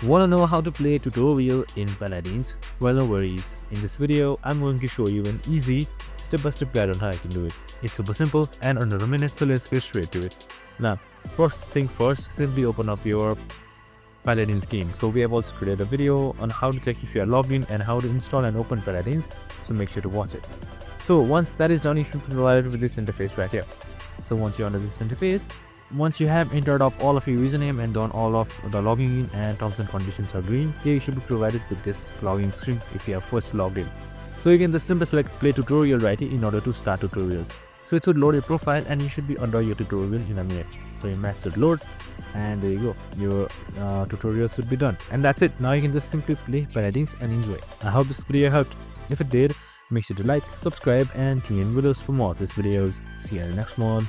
Wanna know how to play tutorial in Paladins? Well, no worries. In this video, I'm going to show you an easy step-by-step guide on how you can do it. It's super simple and under a minute, so let's get straight to it. Now, first thing first, simply open up your Paladins game. So we have also created a video on how to check if you are logged in and how to install and open Paladins, so make sure to watch it. So once that is done, you should be provided with this interface right here. So once you're under this interface, once you have entered up all of your username and done all of the logging in and terms and conditions are green, here you should be provided with this login screen if you have first logged in. So you can just simply select play tutorial right here in order to start tutorials. So it should load your profile and you should be under your tutorial in a minute. So your match should load and there you go, your tutorial should be done. And that's it. Now you can just simply play Paladins and enjoy. I hope this video helped. If it did, make sure to like, subscribe and tune in with us for more of these videos. See you in the next one.